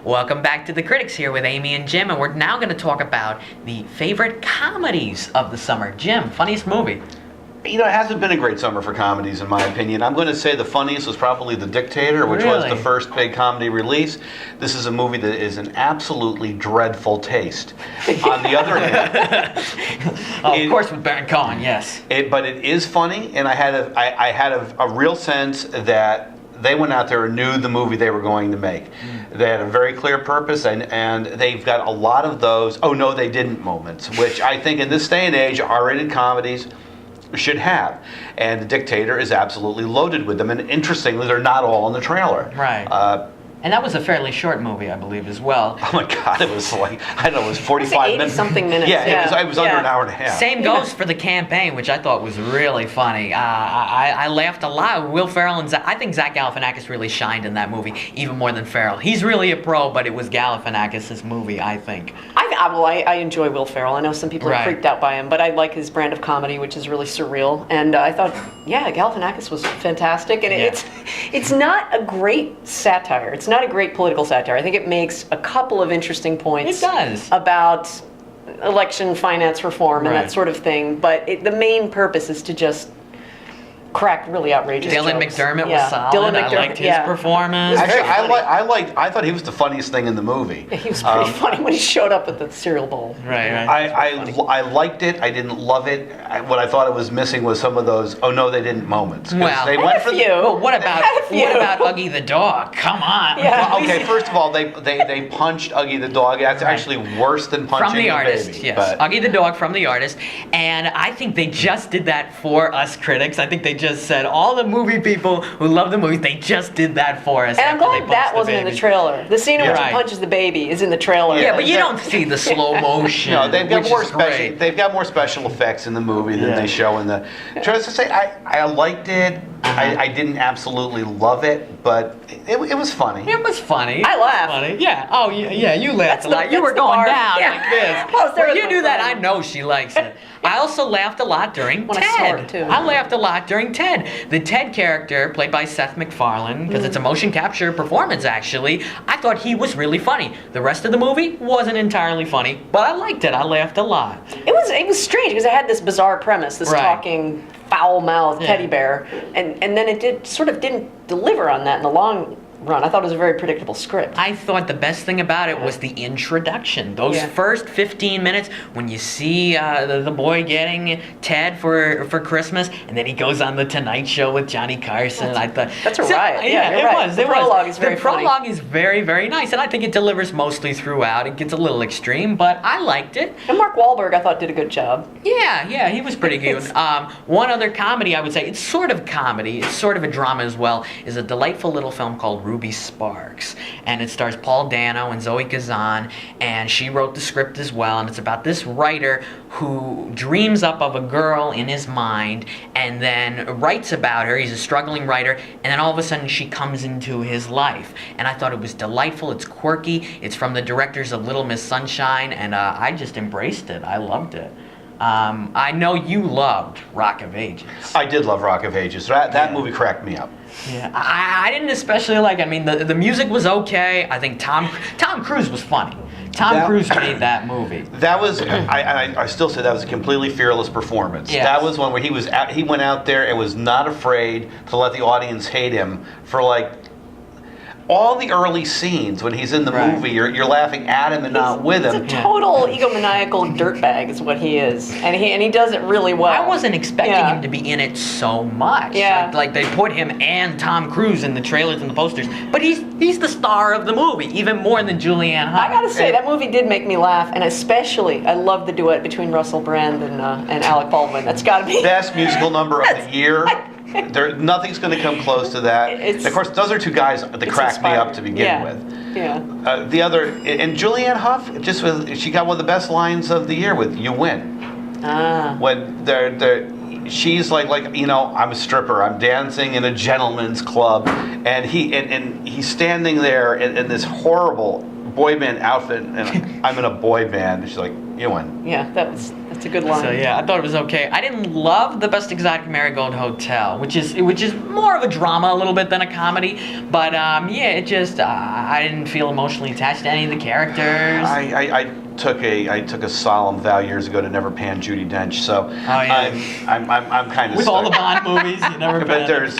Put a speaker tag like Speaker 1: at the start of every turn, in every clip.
Speaker 1: Welcome back to The Critics here with Amy and Jim, and we're now going to talk about the favorite comedies of the summer. Jim, funniest movie?
Speaker 2: You know, it hasn't been a great summer for comedies, in my opinion. I'm going to say the funniest was probably The Dictator, which was the first big comedy release. This is a movie that is an absolutely dreadful taste. On the other hand...
Speaker 1: of course, with Baron Cohen, yes.
Speaker 2: But it is funny, and I had a real sense that they went out there and knew the movie they were going to make. They had a very clear purpose, and they've got a lot of those "oh no, they didn't" moments, which I think in this day and age, R-rated comedies should have. And The Dictator is absolutely loaded with them. And interestingly, they're not all in the trailer.
Speaker 1: Right. And that was a fairly short movie, I believe, as well.
Speaker 2: Oh my God, it was like, I don't know, it was 45 minutes.
Speaker 3: Something minutes.
Speaker 2: Yeah, it was under an hour and a half.
Speaker 1: Same goes for The Campaign, which I thought was really funny. I laughed a lot. Will Ferrell and I think Zach Galifianakis really shined in that movie, even more than Ferrell. He's really a pro, but it was Galifianakis' movie, I think.
Speaker 3: I enjoy Will Ferrell. I know some people are freaked out by him, but I like his brand of comedy, which is really surreal. And I thought, Galifianakis was fantastic. And it's not a great satire. It's not a great political satire. I think it makes a couple of interesting points.
Speaker 1: It does.
Speaker 3: About election finance reform and that sort of thing. But the main purpose is to just crack really outrageous
Speaker 1: Dylan
Speaker 3: jokes.
Speaker 1: McDermott was solid.
Speaker 3: Dylan McDermott,
Speaker 1: I liked his performance.
Speaker 2: Actually, I thought he was the funniest thing in the movie.
Speaker 3: He was pretty funny when he showed up with the cereal bowl.
Speaker 1: Right.
Speaker 2: I liked it. I didn't love it. What I thought it was missing was some of those "oh no, they didn't" moments.
Speaker 1: Well,
Speaker 3: what
Speaker 1: about Uggy the dog? Come on.
Speaker 3: Yeah.
Speaker 2: Well, okay, first of all, they punched Uggy the dog. That's actually worse than punching
Speaker 1: from the artist.
Speaker 2: baby.
Speaker 1: Yes,
Speaker 2: but
Speaker 1: Uggy the dog from The Artist, and I think they just did that for us critics. I think they just said all the movie people who love the movies, they just did that for us.
Speaker 3: And I'm glad that wasn't in the trailer. The scene in which he punches the baby is in the trailer.
Speaker 1: Yeah, but you don't see the slow motion.
Speaker 2: No, they've got more special effects in the movie than they show in the. Just to say, I liked it. I didn't absolutely love it, but it was funny.
Speaker 1: It was funny.
Speaker 3: I laughed.
Speaker 1: Funny. Yeah. Oh, yeah. You laughed a lot. You were going down like this. When you do that, I know she likes it. I also laughed a lot during
Speaker 3: when
Speaker 1: Ted.
Speaker 3: I saw it too.
Speaker 1: I laughed a lot during Ted. The Ted character, played by Seth MacFarlane, because it's a motion capture performance, actually, I thought he was really funny. The rest of the movie wasn't entirely funny, but I liked it. I laughed a lot.
Speaker 3: It was strange because it had this bizarre premise, this talking foul-mouthed teddy bear, and then it didn't deliver on that in the long run. I thought it was a very predictable script.
Speaker 1: I thought the best thing about it was the introduction. Those first 15 minutes when you see the boy getting Ted for Christmas, and then he goes on the Tonight Show with Johnny Carson.
Speaker 3: That's a riot.
Speaker 1: It was.
Speaker 3: The prologue is very funny.
Speaker 1: The prologue is very, very nice, and I think it delivers mostly throughout. It gets a little extreme, but I liked it.
Speaker 3: And Mark Wahlberg, I thought, did a good job.
Speaker 1: Yeah, he was pretty good. One other comedy, I would say, it's sort of comedy, it's sort of a drama as well, is a delightful little film called Ruby Sparks, and it stars Paul Dano and Zoe Kazan, and she wrote the script as well, and it's about this writer who dreams up of a girl in his mind and then writes about her. He's a struggling writer, and then all of a sudden she comes into his life, and I thought it was delightful. It's quirky. It's from the directors of Little Miss Sunshine, and I just embraced it. I loved it. I know you loved Rock of Ages.
Speaker 2: I did love Rock of Ages. That movie cracked me up.
Speaker 1: Yeah, I didn't especially like it. I mean, the music was okay. I think Tom Cruise was funny. Tom Cruise made that movie.
Speaker 2: That was, I still say that was a completely fearless performance.
Speaker 1: Yes.
Speaker 2: That was one where he went out there and was not afraid to let the audience hate him for all the early scenes when he's in the movie, you're laughing at him and not with him.
Speaker 3: He's a total egomaniacal dirtbag is what he is. And he does it really well.
Speaker 1: I wasn't expecting him to be in it so much.
Speaker 3: Yeah.
Speaker 1: Like they put him and Tom Cruise in the trailers and the posters. But he's the star of the movie, even more than Julianne Hough.
Speaker 3: I gotta say, that movie did make me laugh, and especially, I love the duet between Russell Brand and Alec Baldwin. That's gotta be...
Speaker 2: Best musical number of the year. Nothing's going to come close to that. Of course, those are two guys that cracked me up to begin with.
Speaker 3: Yeah.
Speaker 2: The other, and Julianne Hough, she got one of the best lines of the year with "You Win." When she's like I'm a stripper, I'm dancing in a gentleman's club, and he's standing there in this horrible boy band outfit, and I'm in a boy band. And she's like, You win.
Speaker 3: Yeah, that's a good line.
Speaker 1: So yeah, I thought it was okay. I didn't love The Best Exotic Marigold Hotel, which is more of a drama a little bit than a comedy. But yeah, it just I didn't feel emotionally attached to any of the characters.
Speaker 2: I took a solemn vow years ago to never pan Judi Dench. So
Speaker 1: yeah.
Speaker 2: I'm kind of
Speaker 1: With all the Bond movies, you never.
Speaker 2: But there's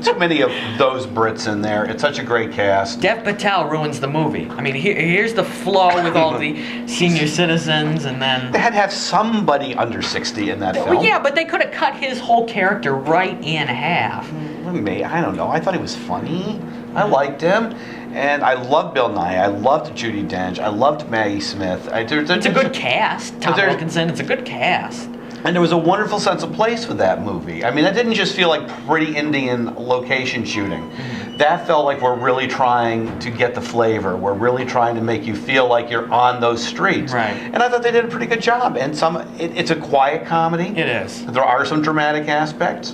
Speaker 2: too many of those Brits in there. It's such a great cast.
Speaker 1: Dev Patel ruins the movie. I mean, here's the flow with all the senior citizens, and then.
Speaker 2: They had to have somebody under 60 in that film.
Speaker 1: Well, yeah, but they could have cut his whole character right in half.
Speaker 2: I don't know. I thought he was funny. I liked him. And I loved Bill Nye. I loved Judi Dench. I loved Maggie Smith.
Speaker 1: It's a good cast. Tom Wilkinson, it's a good cast.
Speaker 2: And there was a wonderful sense of place with that movie. I mean, that didn't just feel like pretty Indian location shooting. Mm-hmm. That felt like we're really trying to get the flavor. We're really trying to make you feel like you're on those streets.
Speaker 1: Right.
Speaker 2: And I thought they did a pretty good job. And it's a quiet comedy.
Speaker 1: It is.
Speaker 2: There are some dramatic aspects,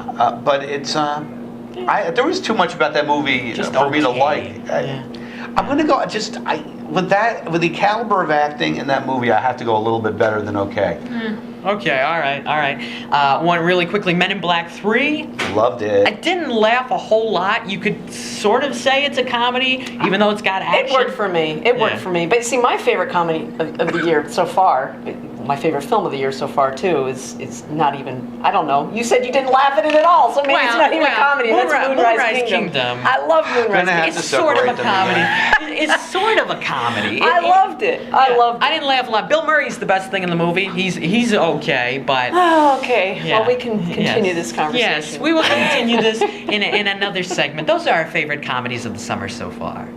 Speaker 2: but it's. There was too much about that movie for me to like. I'm gonna go with the caliber of acting in that movie. I have to go a little bit better than okay.
Speaker 1: Okay, all right. One really quickly, Men in Black 3.
Speaker 2: Loved it.
Speaker 1: I didn't laugh a whole lot. You could sort of say it's a comedy, even though it's got action.
Speaker 3: It worked for me. It worked for me. But see, my favorite comedy of the year so far, my favorite film of the year so far too, is not even. I don't know. You said you didn't laugh at it at all, so maybe it's not even a comedy. That's Moonrise Kingdom. I love Moonrise Kingdom.
Speaker 1: It's sort of a comedy. It's sort of a comedy.
Speaker 3: I loved it. I loved it.
Speaker 1: I didn't laugh a lot. Bill Murray's the best thing in the movie. He's okay, but.
Speaker 3: Oh, okay. Yeah. Well, we can continue this conversation.
Speaker 1: Yes, we will continue this in another segment. Those are our favorite comedies of the summer so far.